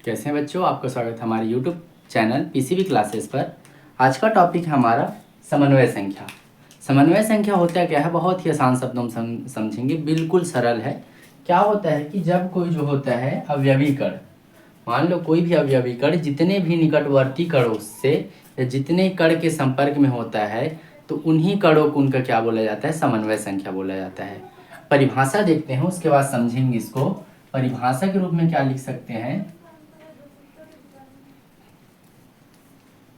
कैसे हैं बच्चों, आपका स्वागत है हमारे YouTube चैनल पीसीबी क्लासेस पर। आज का टॉपिक है हमारा समन्वय संख्या। समन्वय संख्या होता क्या है, बहुत ही आसान शब्दों में समझेंगे, बिल्कुल सरल है। क्या होता है कि जब कोई जो होता है अवयवी कण, मान लो कोई भी अवयवी कण जितने भी निकटवर्ती कणों से या जितने कण के संपर्क में होता है तो उन्हीं कणों को उनका क्या बोला जाता है, समन्वय संख्या बोला जाता है। परिभाषा देखते हैं, उसके बाद समझेंगे इसको। परिभाषा के रूप में क्या लिख सकते हैं,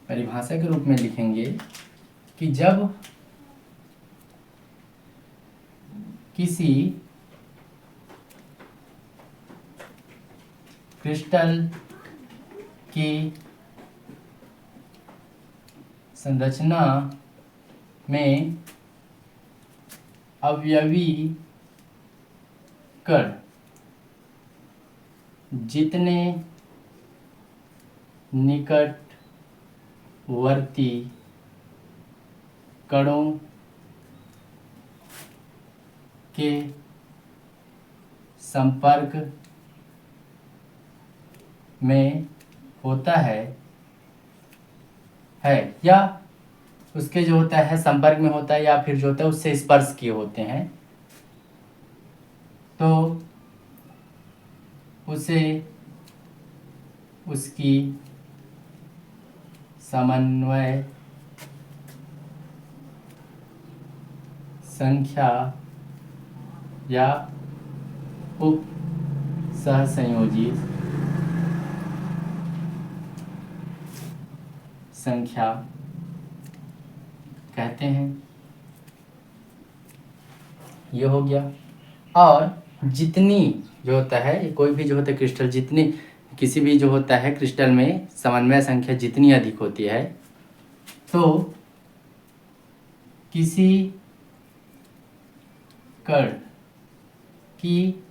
परिभाषा के रूप में लिखेंगे कि जब किसी क्रिस्टल की संरचना में अवयवी कण जितने निकटवर्ती कणों के संपर्क में होता है या उसके जो होता है संपर्क में होता है या फिर जो होता है उससे स्पर्श किए होते हैं, तो उसे उसकी समन्वय संख्या या उप सहसंयोजित संख्या कहते हैं। ये हो गया। और जितनी जो होता है, कोई भी जो होता है क्रिस्टल, जितनी किसी भी जो होता है क्रिस्टल में समन्वय संख्या जितनी अधिक होती है तो किसी कण की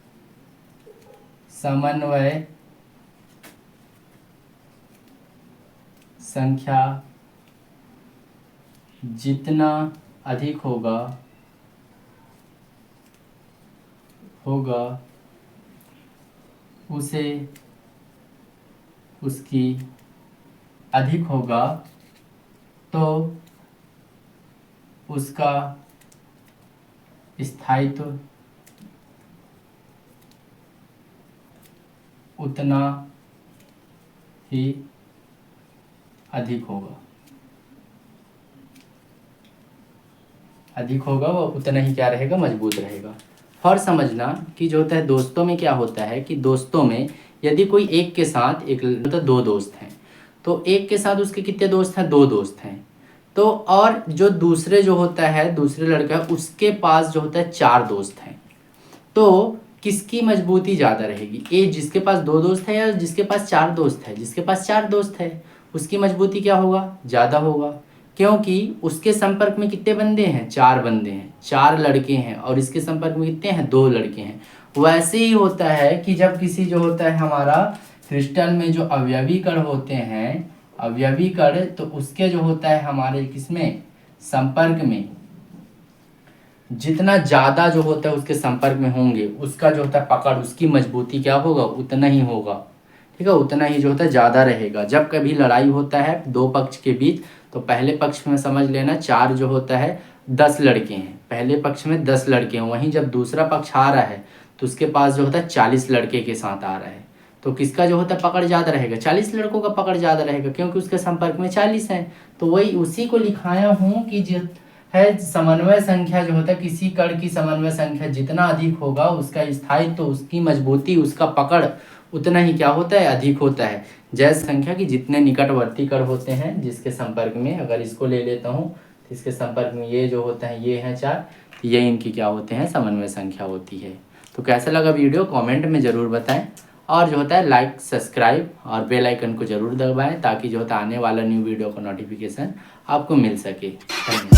समन्वय संख्या जितना अधिक होगा उसे उसकी अधिक होगा तो उसका स्थायित्व उतना ही अधिक होगा। वो उतना ही क्या रहेगा, मजबूत रहेगा। और समझना कि जो होता है दोस्तों में क्या होता है कि दोस्तों में यदि कोई एक के साथ तो दो दोस्त हैं, तो एक के साथ उसके कितने दोस्त हैं, दो दोस्त हैं। तो और जो दूसरे जो होता है, दूसरे लड़का है, उसके पास जो होता है चार दोस्त हैं, तो किसकी मजबूती ज़्यादा रहेगी, ए जिसके पास दो दोस्त है या जिसके पास चार दोस्त है। जिसके पास चार दोस्त है उसकी मजबूती क्या होगा, ज़्यादा होगा, क्योंकि उसके संपर्क में कितने बंदे हैं, चार बंदे हैं, चार लड़के हैं, और इसके संपर्क में कितने हैं, दो लड़के हैं। वैसे ही होता है कि जब किसी जो होता है हमारा क्रिस्टल में जो अवयवी कण होते हैं, अवयवी कण, तो उसके जो होता है हमारे किसमें, संपर्क में जितना ज़्यादा जो होता है उसके संपर्क में होंगे, उसका जो होता है पकड़, उसकी मजबूती क्या होगा, उतना ही होगा। ठीक है, उतना ही जो होता है ज़्यादा रहेगा। जब कभी लड़ाई होता है दो पक्ष के बीच, तो पहले पक्ष में समझ लेना चार जो होता है 10 लड़के हैं, पहले पक्ष में 10 लड़के हैं। वहीं जब दूसरा पक्ष आ रहा है तो उसके पास जो होता है 40 लड़के के साथ आ रहा है, तो किसका जो होता है पकड़ ज़्यादा रहेगा, 40 लड़कों का पकड़ ज़्यादा रहेगा, क्योंकि उसके संपर्क में 40 हैं। तो वही उसी को लिखाया हूँ कि जो है समन्वय संख्या जो होता है, किसी कण की समन्वय संख्या जितना अधिक होगा उसका स्थायित्व, तो उसकी मजबूती, उसका पकड़ उतना ही क्या होता है, अधिक होता है। जैसे संख्या की जितने निकटवर्ती कण होते हैं जिसके संपर्क में, अगर इसको ले लेता हूँ तो इसके संपर्क में ये जो होता है ये हैं चार, तो ये इनकी क्या होते हैं, समन्वय संख्या होती है। तो कैसा लगा वीडियो कमेंट में ज़रूर बताएं, और जो होता है लाइक, सब्सक्राइब और बेल आइकन को ज़रूर दबाएं ताकि जो होता है आने वाला न्यू वीडियो का नोटिफिकेशन आपको मिल सके। धन्यवाद।